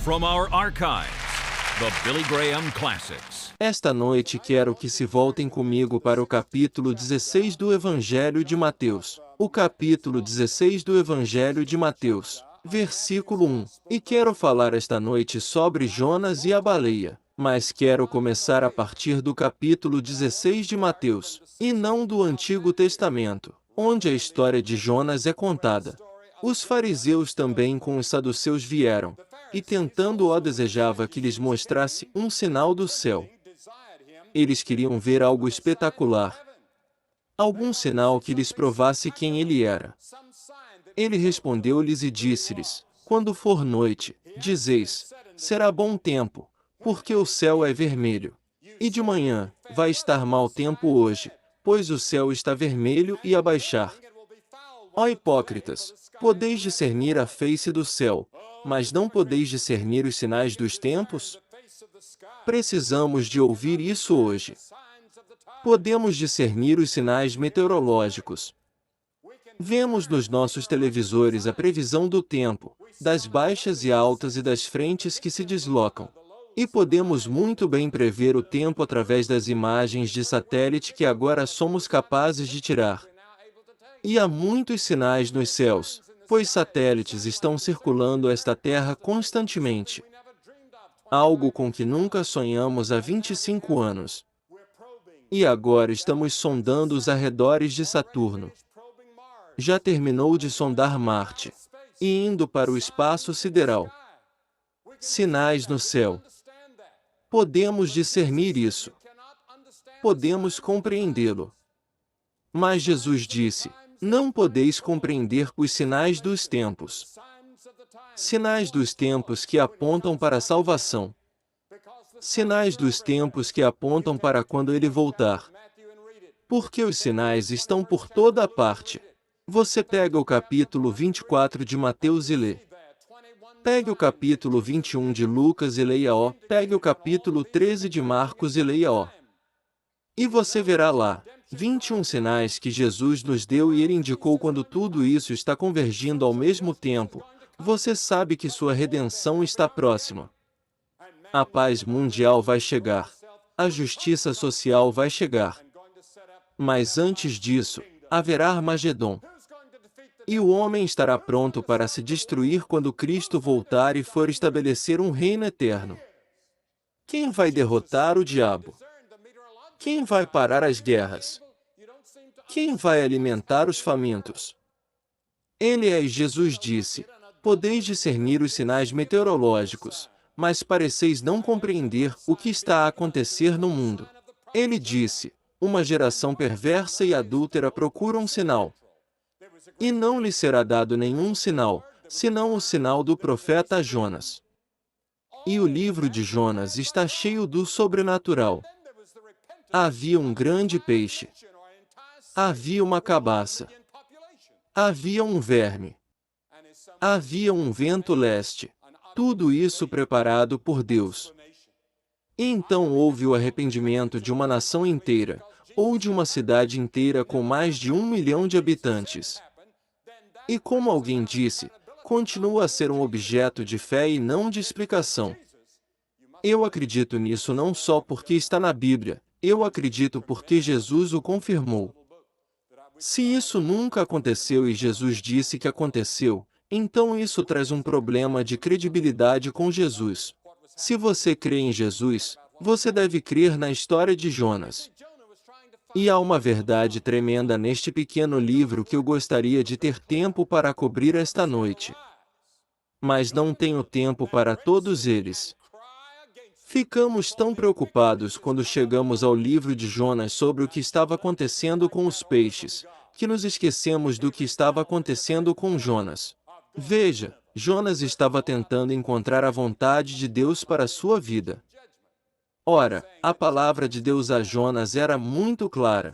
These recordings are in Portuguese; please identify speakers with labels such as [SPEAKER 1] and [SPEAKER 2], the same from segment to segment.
[SPEAKER 1] From our archives, the Billy Graham Classics.
[SPEAKER 2] Esta noite quero que se voltem comigo para o capítulo 16 do Evangelho de Mateus. O capítulo 16 do Evangelho de Mateus, versículo 1. E quero falar esta noite sobre Jonas e a baleia. Mas quero começar a partir do capítulo 16 de Mateus, e não do Antigo Testamento, onde a história de Jonas é contada. Os fariseus também com os saduceus vieram, e tentando-o desejava que lhes mostrasse um sinal do céu. Eles queriam ver algo espetacular, algum sinal que lhes provasse quem ele era. Ele respondeu-lhes e disse-lhes: Quando for noite, dizeis, será bom tempo, porque o céu é vermelho. E de manhã, vai estar mau tempo hoje, pois o céu está vermelho e a baixar. Ó hipócritas, podeis discernir a face do céu, mas não podeis discernir os sinais dos tempos? Precisamos de ouvir isso hoje. Podemos discernir os sinais meteorológicos. Vemos nos nossos televisores a previsão do tempo, das baixas e altas e das frentes que se deslocam. E podemos muito bem prever o tempo através das imagens de satélite que agora somos capazes de tirar. E há muitos sinais nos céus, pois satélites estão circulando esta Terra constantemente. Algo com que nunca sonhamos há 25 anos. E agora estamos sondando os arredores de Saturno. Já terminou de sondar Marte, e indo para o espaço sideral. Sinais no céu. Podemos discernir isso. Podemos compreendê-lo. Mas Jesus disse: não podeis compreender os sinais dos tempos. Sinais dos tempos que apontam para a salvação. Sinais dos tempos que apontam para quando ele voltar. Porque os sinais estão por toda a parte. Você pega o capítulo 24 de Mateus e lê. Pegue o capítulo 21 de Lucas e leia-o. Pegue o capítulo 13 de Marcos e leia-o. E você verá lá 21 sinais que Jesus nos deu e ele indicou quando tudo isso está convergindo ao mesmo tempo. Você sabe que sua redenção está próxima. A paz mundial vai chegar. A justiça social vai chegar. Mas antes disso, haverá Armagedon. E o homem estará pronto para se destruir quando Cristo voltar e for estabelecer um reino eterno. Quem vai derrotar o diabo? Quem vai parar as guerras? Quem vai alimentar os famintos? Ele é, e Jesus disse: podeis discernir os sinais meteorológicos, mas pareceis não compreender o que está a acontecer no mundo. Ele disse: uma geração perversa e adúltera procura um sinal. E não lhe será dado nenhum sinal, senão o sinal do profeta Jonas. E o livro de Jonas está cheio do sobrenatural. Havia um grande peixe. Havia uma cabaça. Havia um verme. Havia um vento leste. Tudo isso preparado por Deus. E então houve o arrependimento de uma nação inteira, ou de uma cidade inteira com mais de 1 milhão de habitantes. E como alguém disse, continua a ser um objeto de fé e não de explicação. Eu acredito nisso não só porque está na Bíblia, eu acredito porque Jesus o confirmou. Se isso nunca aconteceu e Jesus disse que aconteceu, então isso traz um problema de credibilidade com Jesus. Se você crê em Jesus, você deve crer na história de Jonas. E há uma verdade tremenda neste pequeno livro que eu gostaria de ter tempo para cobrir esta noite. Mas não tenho tempo para todos eles. Ficamos tão preocupados quando chegamos ao livro de Jonas sobre o que estava acontecendo com os peixes, que nos esquecemos do que estava acontecendo com Jonas. Veja, Jonas estava tentando encontrar a vontade de Deus para a sua vida. Ora, a palavra de Deus a Jonas era muito clara.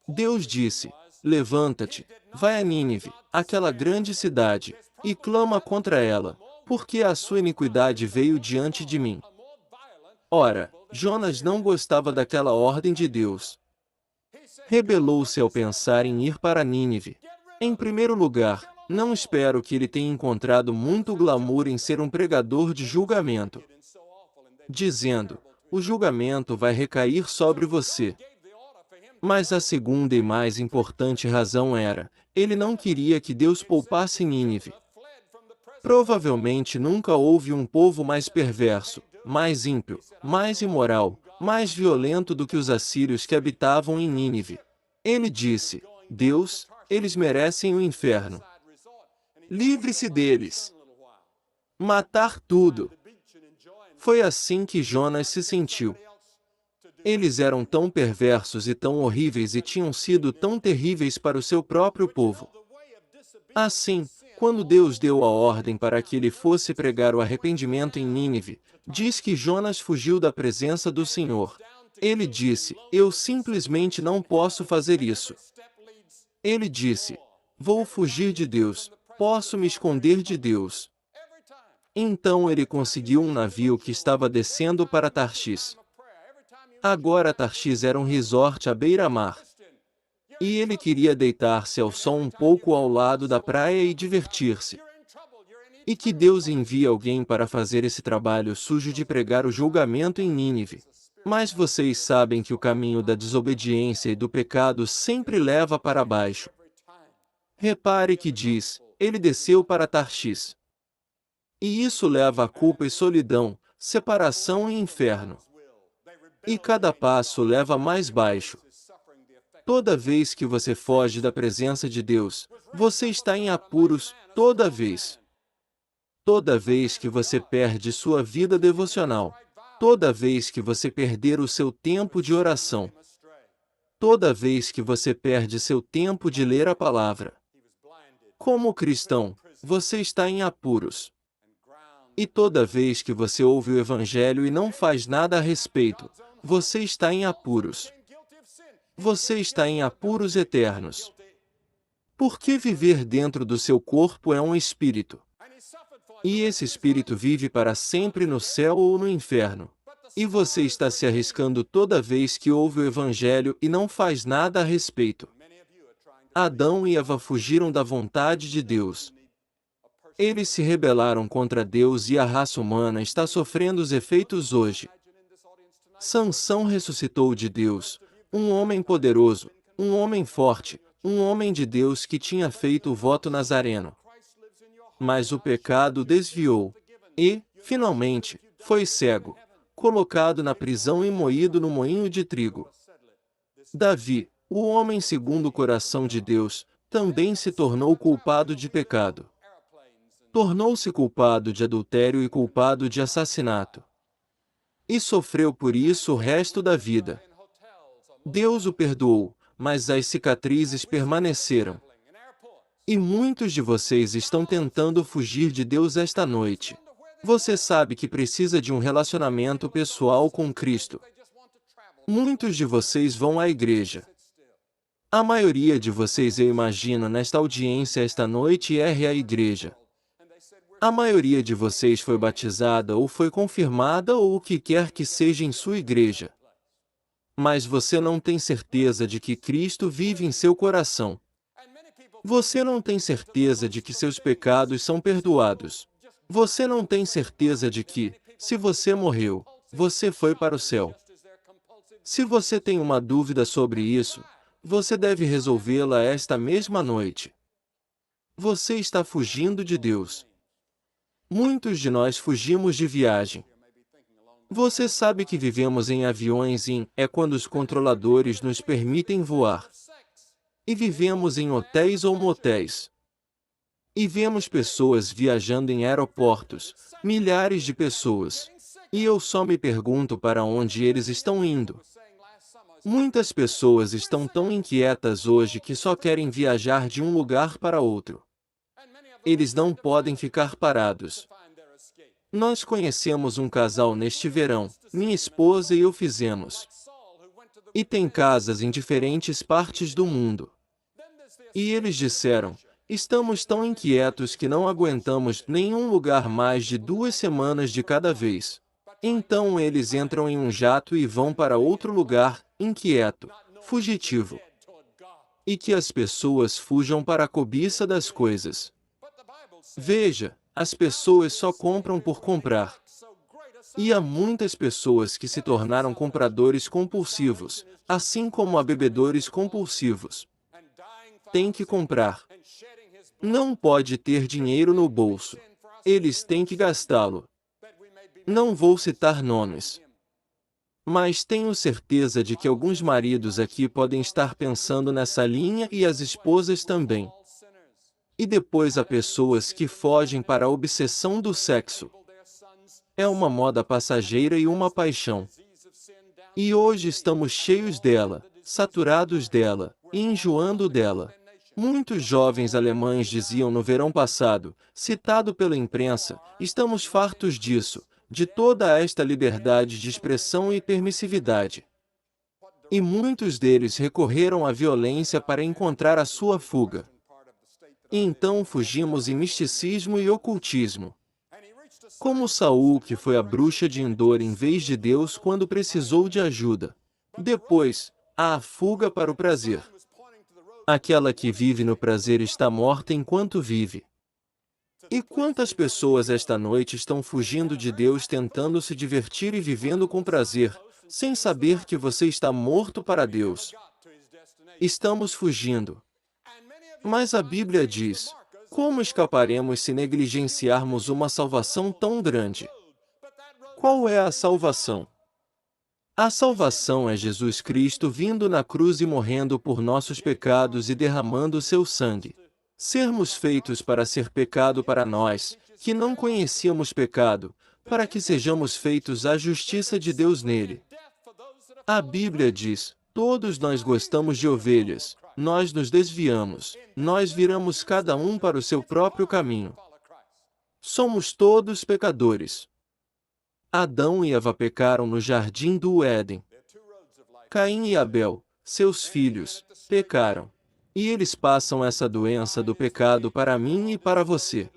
[SPEAKER 2] Deus disse: levanta-te, vai a Nínive, aquela grande cidade, e clama contra ela, porque a sua iniquidade veio diante de mim. Ora, Jonas não gostava daquela ordem de Deus. Rebelou-se ao pensar em ir para Nínive. Em primeiro lugar, Não espero que ele tenha encontrado muito glamour em ser um pregador de julgamento, dizendo: o julgamento vai recair sobre você. Mas a segunda e mais importante razão era: ele não queria que Deus poupasse Nínive. Provavelmente nunca houve um povo mais perverso, mais ímpio, mais imoral, mais violento do que os assírios que habitavam em Nínive. Ele disse: Deus, eles merecem o inferno. Livre-se deles. Matar tudo. Foi assim que Jonas se sentiu. Eles eram tão perversos e tão horríveis e tinham sido tão terríveis para o seu próprio povo. Assim, quando Deus deu a ordem para que ele fosse pregar o arrependimento em Nínive, diz que Jonas fugiu da presença do Senhor. Ele disse: eu simplesmente não posso fazer isso. Ele disse: vou fugir de Deus, posso me esconder de Deus. Então ele conseguiu um navio que estava descendo para Tarshish. Agora Tarshish era um resort à beira-mar. E ele queria deitar-se ao sol um pouco ao lado da praia e divertir-se. E que Deus envie alguém para fazer esse trabalho sujo de pregar o julgamento em Nínive. Mas vocês sabem que o caminho da desobediência e do pecado sempre leva para baixo. Repare que diz: ele desceu para Tarshish. E isso leva a culpa e solidão, separação e inferno. E cada passo leva mais baixo. Toda vez que você foge da presença de Deus, você está em apuros, toda vez. Toda vez que você perde sua vida devocional. Toda vez que você perder o seu tempo de oração. Toda vez que você perde seu tempo de ler a palavra. Como cristão, você está em apuros. E toda vez que você ouve o Evangelho e não faz nada a respeito, você está em apuros. Você está em apuros eternos. Porque viver dentro do seu corpo é um espírito. E esse espírito vive para sempre no céu ou no inferno. E você está se arriscando toda vez que ouve o Evangelho e não faz nada a respeito. Adão e Eva fugiram da vontade de Deus. Eles se rebelaram contra Deus e a raça humana está sofrendo os efeitos hoje. Sansão ressuscitou de Deus, um homem poderoso, um homem forte, um homem de Deus que tinha feito o voto nazareno. Mas o pecado desviou. E, finalmente, foi cego, colocado na prisão e moído no moinho de trigo. Davi, o homem segundo o coração de Deus, também se tornou culpado de pecado. Tornou-se culpado de adultério e culpado de assassinato. E sofreu por isso o resto da vida. Deus o perdoou, mas as cicatrizes permaneceram. E muitos de vocês estão tentando fugir de Deus esta noite. Você sabe que precisa de um relacionamento pessoal com Cristo. Muitos de vocês vão à igreja. A maioria de vocês, eu imagino, nesta audiência esta noite é a igreja. A maioria de vocês foi batizada ou foi confirmada ou o que quer que seja em sua igreja. Mas você não tem certeza de que Cristo vive em seu coração. Você não tem certeza de que seus pecados são perdoados. Você não tem certeza de que, se você morreu, você foi para o céu. Se você tem uma dúvida sobre isso, você deve resolvê-la esta mesma noite. Você está fugindo de Deus. Muitos de nós fugimos de viagem. Você sabe que vivemos em aviões é quando os controladores nos permitem voar. E vivemos em hotéis ou motéis. E vemos pessoas viajando em aeroportos, milhares de pessoas. E eu só me pergunto para onde eles estão indo. Muitas pessoas estão tão inquietas hoje que só querem viajar de um lugar para outro. Eles não podem ficar parados. Nós conhecemos um casal neste verão, minha esposa e eu fizemos. E tem casas em diferentes partes do mundo. E eles disseram: estamos tão inquietos que não aguentamos nenhum lugar mais de 2 semanas de cada vez. Então eles entram em um jato e vão para outro lugar, inquieto, fugitivo. E que as pessoas fujam para a cobiça das coisas. Veja, as pessoas só compram por comprar. E há muitas pessoas que se tornaram compradores compulsivos, assim como há bebedores compulsivos. Tem que comprar. Não pode ter dinheiro no bolso. Eles têm que gastá-lo. Não vou citar nomes. Mas tenho certeza de que alguns maridos aqui podem estar pensando nessa linha e as esposas também. E depois há pessoas que fogem para a obsessão do sexo. É uma moda passageira e uma paixão. E hoje estamos cheios dela, saturados dela, e enjoando dela. Muitos jovens alemães diziam no verão passado, citado pela imprensa, estamos fartos disso, de toda esta liberdade de expressão e permissividade. E muitos deles recorreram à violência para encontrar a sua fuga. E então fugimos em misticismo e ocultismo. Como Saul, que foi a bruxa de Endor em vez de Deus quando precisou de ajuda. Depois, há a fuga para o prazer. Aquela que vive no prazer está morta enquanto vive. E quantas pessoas esta noite estão fugindo de Deus tentando se divertir e vivendo com prazer, sem saber que você está morto para Deus? Estamos fugindo. Mas a Bíblia diz: como escaparemos se negligenciarmos uma salvação tão grande? Qual é a salvação? A salvação é Jesus Cristo vindo na cruz e morrendo por nossos pecados e derramando seu sangue. Sermos feitos para ser pecado para nós, que não conhecíamos pecado, para que sejamos feitos a justiça de Deus nele. A Bíblia diz: todos nós gostamos de ovelhas, nós nos desviamos, nós viramos cada um para o seu próprio caminho. Somos todos pecadores. Adão e Eva pecaram no jardim do Éden. Caim e Abel, seus filhos, pecaram. E eles passam essa doença do pecado para mim e para você.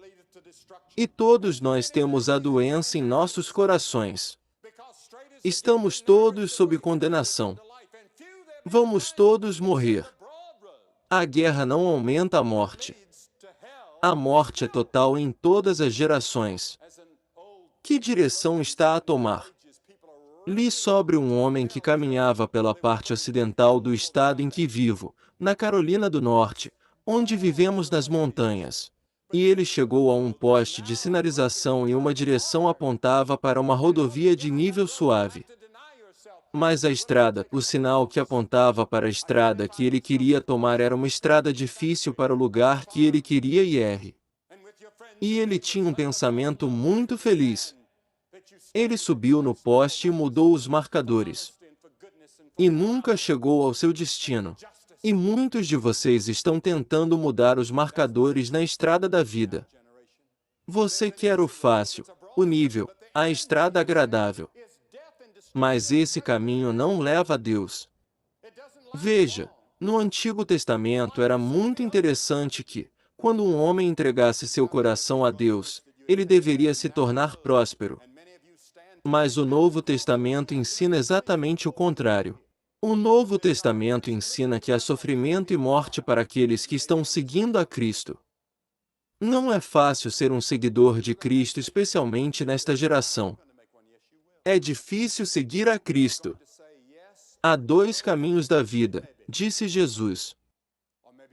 [SPEAKER 2] E todos nós temos a doença em nossos corações. Estamos todos sob condenação. Vamos todos morrer. A guerra não aumenta a morte. A morte é total em todas as gerações. Que direção está a tomar? Li sobre um homem que caminhava pela parte ocidental do estado em que vivo, na Carolina do Norte, onde vivemos nas montanhas. E ele chegou a um poste de sinalização e uma direção apontava para uma rodovia de nível suave. Mas a estrada, o sinal que apontava para a estrada que ele queria tomar era uma estrada difícil para o lugar que ele queria ir. E ele tinha um pensamento muito feliz. Ele subiu no poste e mudou os marcadores. E nunca chegou ao seu destino. E muitos de vocês estão tentando mudar os marcadores na estrada da vida. Você quer o fácil, o nível, a estrada agradável. Mas esse caminho não leva a Deus. Veja, no Antigo Testamento era muito interessante que, quando um homem entregasse seu coração a Deus, ele deveria se tornar próspero. Mas o Novo Testamento ensina exatamente o contrário. O Novo Testamento ensina que há sofrimento e morte para aqueles que estão seguindo a Cristo. Não é fácil ser um seguidor de Cristo, especialmente nesta geração. É difícil seguir a Cristo. Há dois caminhos da vida, disse Jesus.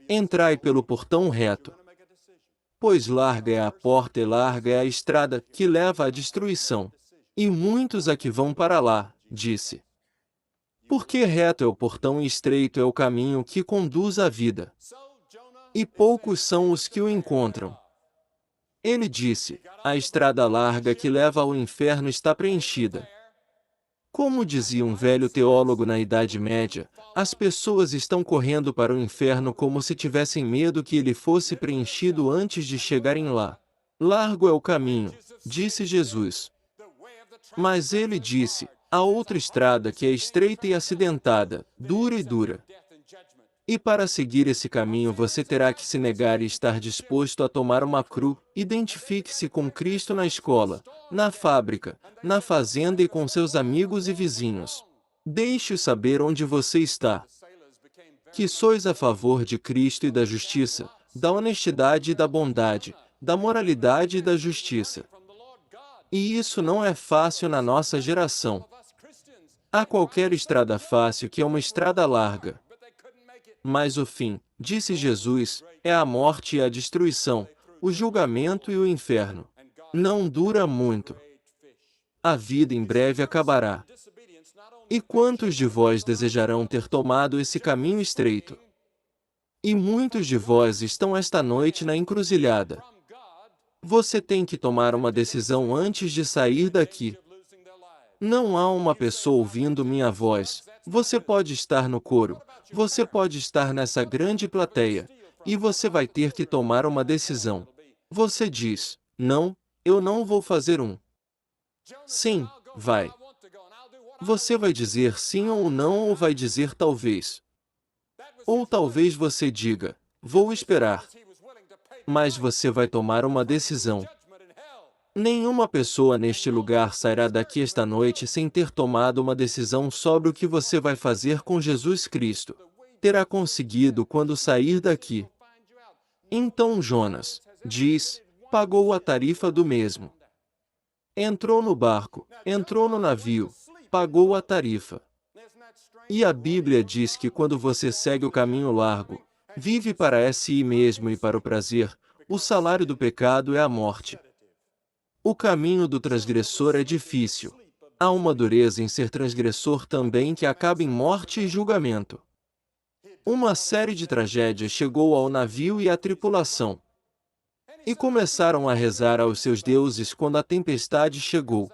[SPEAKER 2] Entrai pelo portão reto. Pois larga é a porta e larga é a estrada que leva à destruição. E muitos a que vão para lá, disse. Porque reto é o portão e estreito é o caminho que conduz à vida. E poucos são os que o encontram. Ele disse, a estrada larga que leva ao inferno está preenchida. Como dizia um velho teólogo na Idade Média, as pessoas estão correndo para o inferno como se tivessem medo que ele fosse preenchido antes de chegarem lá. Largo é o caminho, disse Jesus. Mas ele disse, há outra estrada que é estreita e acidentada, dura e dura. E para seguir esse caminho você terá que se negar e estar disposto a tomar uma cruz. Identifique-se com Cristo na escola, na fábrica, na fazenda e com seus amigos e vizinhos. Deixe-o saber onde você está. Que sois a favor de Cristo e da justiça, da honestidade e da bondade, da moralidade e da justiça. E isso não é fácil na nossa geração. Há qualquer estrada fácil que é uma estrada larga. Mas o fim, disse Jesus, é a morte e a destruição, o julgamento e o inferno. Não dura muito. A vida em breve acabará. E quantos de vós desejarão ter tomado esse caminho estreito? E muitos de vós estão esta noite na encruzilhada. Você tem que tomar uma decisão antes de sair daqui. Não há uma pessoa ouvindo minha voz. Você pode estar no coro. Você pode estar nessa grande plateia. E você vai ter que tomar uma decisão. Você diz, não, eu não vou fazer um. Sim, vai. Você vai dizer sim ou não ou vai dizer talvez. Ou talvez você diga, vou esperar. Mas você vai tomar uma decisão. Nenhuma pessoa neste lugar sairá daqui esta noite sem ter tomado uma decisão sobre o que você vai fazer com Jesus Cristo. Terá conseguido quando sair daqui. Então Jonas, diz, pagou a tarifa do mesmo. Entrou no barco, entrou no navio, pagou a tarifa. E a Bíblia diz que quando você segue o caminho largo, vive para si mesmo e para o prazer, o salário do pecado é a morte. O caminho do transgressor é difícil. Há uma dureza em ser transgressor também que acaba em morte e julgamento. Uma série de tragédias chegou ao navio e à tripulação. E começaram a rezar aos seus deuses quando a tempestade chegou.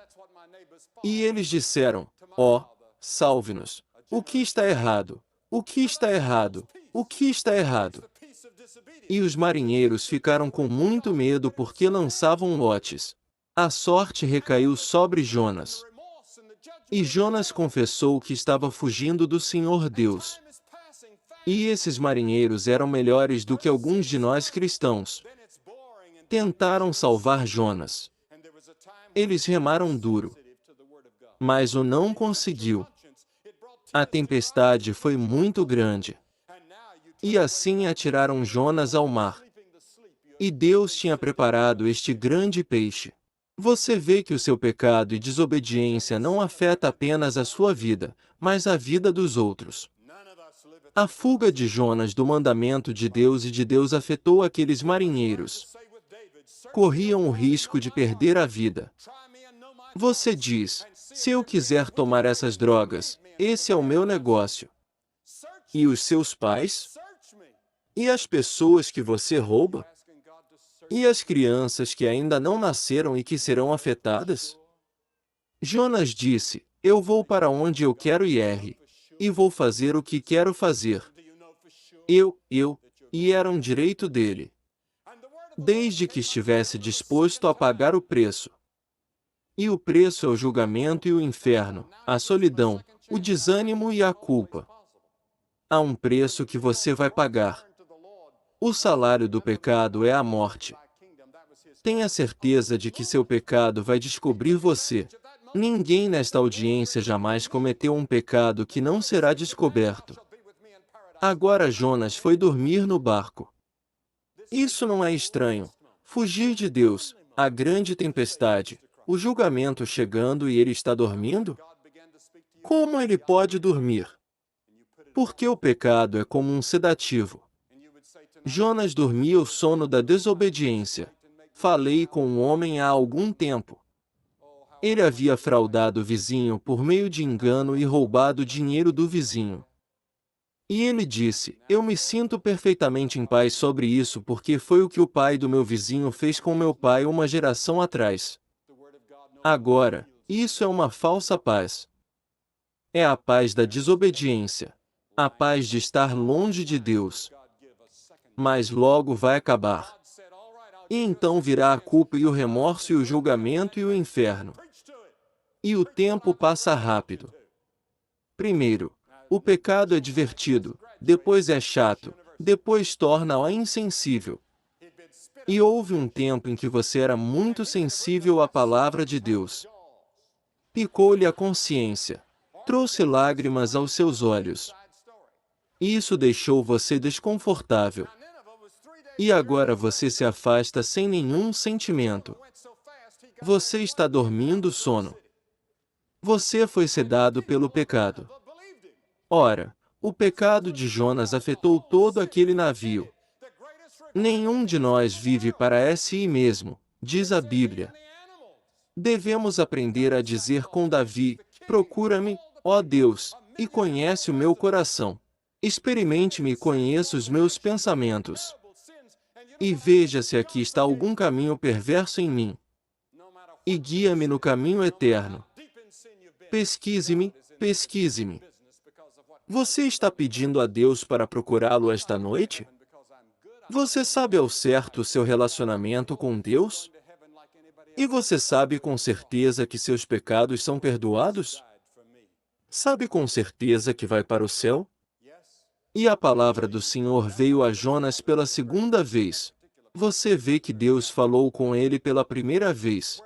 [SPEAKER 2] E eles disseram, ó, salve-nos. O que está errado? O que está errado? O que está errado? E os marinheiros ficaram com muito medo porque lançavam lotes. A sorte recaiu sobre Jonas. E Jonas confessou que estava fugindo do Senhor Deus. E esses marinheiros eram melhores do que alguns de nós cristãos. Tentaram salvar Jonas. Eles remaram duro. Mas o não conseguiu. A tempestade foi muito grande. E assim atiraram Jonas ao mar. E Deus tinha preparado este grande peixe. Você vê que o seu pecado e desobediência não afeta apenas a sua vida, mas a vida dos outros. A fuga de Jonas do mandamento de Deus e de Deus afetou aqueles marinheiros. Corriam o risco de perder a vida. Você diz, se eu quiser tomar essas drogas, esse é o meu negócio. E os seus pais? E as pessoas que você rouba? E as crianças que ainda não nasceram e que serão afetadas? Jonas disse, eu vou para onde eu quero ir, e vou fazer o que quero fazer. E era um direito dele. Desde que estivesse disposto a pagar o preço. E o preço é o julgamento e o inferno, a solidão, o desânimo e a culpa. Há um preço que você vai pagar. O salário do pecado é a morte. Tenha certeza de que seu pecado vai descobrir você. Ninguém nesta audiência jamais cometeu um pecado que não será descoberto. Agora Jonas foi dormir no barco. Isso não é estranho. Fugir de Deus, a grande tempestade, o julgamento chegando e ele está dormindo? Como ele pode dormir? Porque o pecado é como um sedativo. Jonas dormia o sono da desobediência. Falei com um homem há algum tempo. Ele havia fraudado o vizinho por meio de engano e roubado o dinheiro do vizinho. E ele disse, eu me sinto perfeitamente em paz sobre isso porque foi o que o pai do meu vizinho fez com meu pai uma geração atrás. Agora, isso é uma falsa paz. É a paz da desobediência. A paz de estar longe de Deus. Mas logo vai acabar. E então virá a culpa e o remorso e o julgamento e o inferno. E o tempo passa rápido. Primeiro, o pecado é divertido, depois é chato, depois torna-o insensível. E houve um tempo em que você era muito sensível à palavra de Deus. Picou-lhe a consciência. Trouxe lágrimas aos seus olhos. Isso deixou você desconfortável. E agora você se afasta sem nenhum sentimento. Você está dormindo sono. Você foi sedado pelo pecado. Ora, o pecado de Jonas afetou todo aquele navio. Nenhum de nós vive para si mesmo, diz a Bíblia. Devemos aprender a dizer com Davi: procura-me, ó Deus, e conhece o meu coração. Experimente-me e conheça os meus pensamentos. E veja se aqui está algum caminho perverso em mim. E guia-me no caminho eterno. Pesquise-me, pesquise-me. Você está pedindo a Deus para procurá-lo esta noite? Você sabe ao certo o seu relacionamento com Deus? E você sabe com certeza que seus pecados são perdoados? Sabe com certeza que vai para o céu? E a palavra do Senhor veio a Jonas pela segunda vez. Você vê que Deus falou com ele pela primeira vez.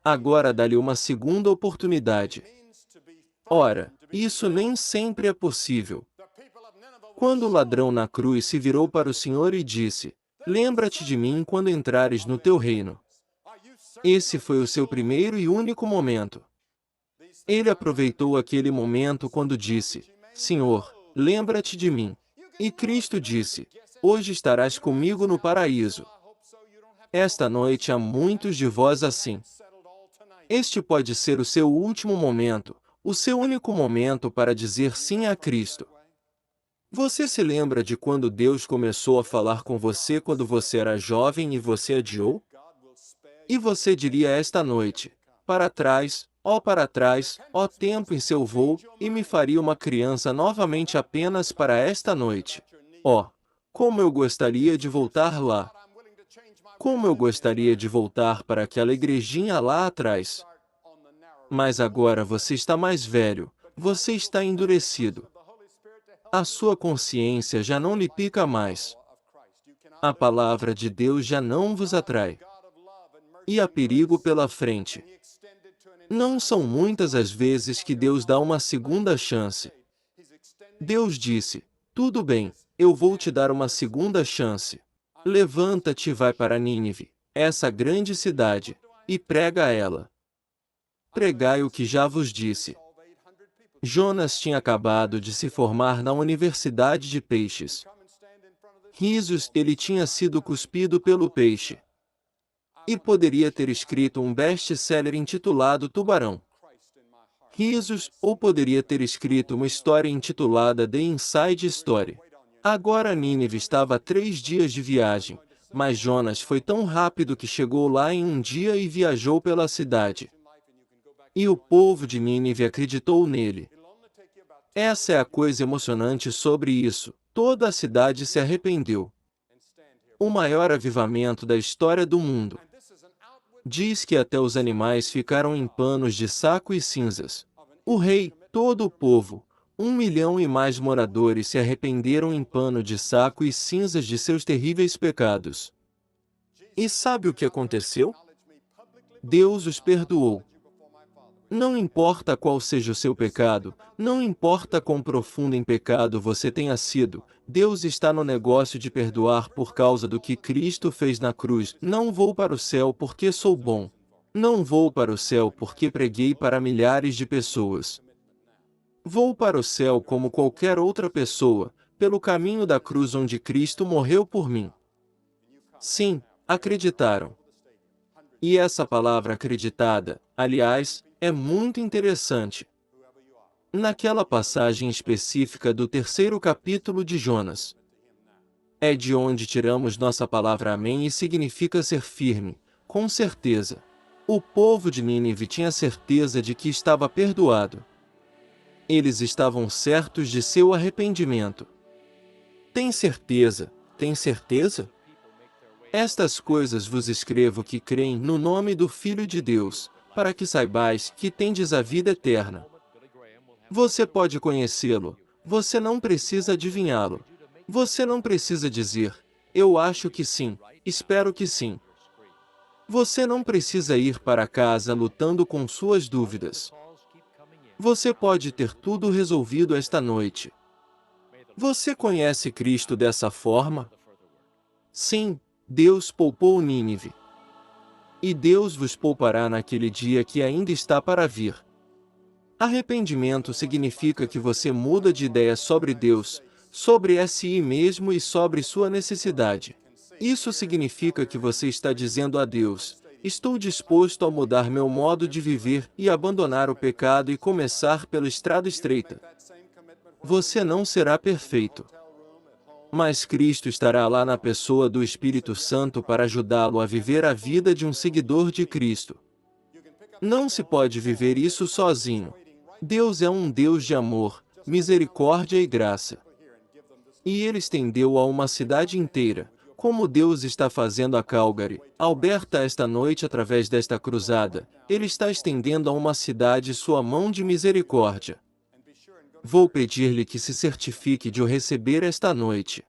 [SPEAKER 2] Agora dá-lhe uma segunda oportunidade. Ora, isso nem sempre é possível. Quando o ladrão na cruz se virou para o Senhor e disse: lembra-te de mim quando entrares no teu reino. Esse foi o seu primeiro e único momento. Ele aproveitou aquele momento quando disse: Senhor, lembra-te de mim. E Cristo disse: hoje estarás comigo no paraíso. Esta noite há muitos de vós assim. Este pode ser o seu último momento, o seu único momento para dizer sim a Cristo. Você se lembra de quando Deus começou a falar com você quando você era jovem e você adiou? E você diria esta noite: para trás, ó tempo em seu voo, e me faria uma criança novamente apenas para esta noite. Oh, como eu gostaria de voltar lá! Como eu gostaria de voltar para aquela igrejinha lá atrás! Mas agora você está mais velho, você está endurecido. A sua consciência já não lhe pica mais. A palavra de Deus já não vos atrai. E há perigo pela frente. Não são muitas as vezes que Deus dá uma segunda chance. Deus disse: tudo bem, eu vou te dar uma segunda chance. Levanta-te e vai para Nínive, essa grande cidade, e prega a ela. Pregai o que já vos disse. Jonas tinha acabado de se formar na Universidade de Peixes. Risos, ele tinha sido cuspido pelo peixe. E poderia ter escrito um best-seller intitulado Tubarão. Risos, ou poderia ter escrito uma história intitulada The Inside Story. Agora Nínive estava a 3 dias de viagem, mas Jonas foi tão rápido que chegou lá em um dia e viajou pela cidade. E o povo de Nínive acreditou nele. Essa é a coisa emocionante sobre isso: toda a cidade se arrependeu. O maior avivamento da história do mundo. Diz que até os animais ficaram em panos de saco e cinzas. O rei, todo o povo, 1 milhão e mais moradores se arrependeram em pano de saco e cinzas de seus terríveis pecados. E sabe o que aconteceu? Deus os perdoou. Não importa qual seja o seu pecado, não importa quão profundo em pecado você tenha sido, Deus está no negócio de perdoar por causa do que Cristo fez na cruz. Não vou para o céu porque sou bom. Não vou para o céu porque preguei para milhares de pessoas. Vou para o céu como qualquer outra pessoa, pelo caminho da cruz onde Cristo morreu por mim. Sim, acreditaram. E essa palavra acreditada, aliás, é muito interessante. Naquela passagem específica do 3º capítulo de Jonas. É de onde tiramos nossa palavra amém e significa ser firme, com certeza. O povo de Nínive tinha certeza de que estava perdoado. Eles estavam certos de seu arrependimento. Tem certeza? Tem certeza? Estas coisas vos escrevo que creem no nome do Filho de Deus, para que saibais que tendes a vida eterna. Você pode conhecê-lo, você não precisa adivinhá-lo. Você não precisa dizer: eu acho que sim, espero que sim. Você não precisa ir para casa lutando com suas dúvidas. Você pode ter tudo resolvido esta noite. Você conhece Cristo dessa forma? Sim, Deus poupou Nínive. E Deus vos poupará naquele dia que ainda está para vir. Arrependimento significa que você muda de ideia sobre Deus, sobre si mesmo e sobre sua necessidade. Isso significa que você está dizendo a Deus: estou disposto a mudar meu modo de viver e abandonar o pecado e começar pela estrada estreita. Você não será perfeito. Mas Cristo estará lá na pessoa do Espírito Santo para ajudá-lo a viver a vida de um seguidor de Cristo. Não se pode viver isso sozinho. Deus é um Deus de amor, misericórdia e graça. E Ele estendeu a uma cidade inteira, como Deus está fazendo a Calgary, Alberta esta noite através desta cruzada. Ele está estendendo a uma cidade sua mão de misericórdia. Vou pedir-lhe que se certifique de o receber esta noite.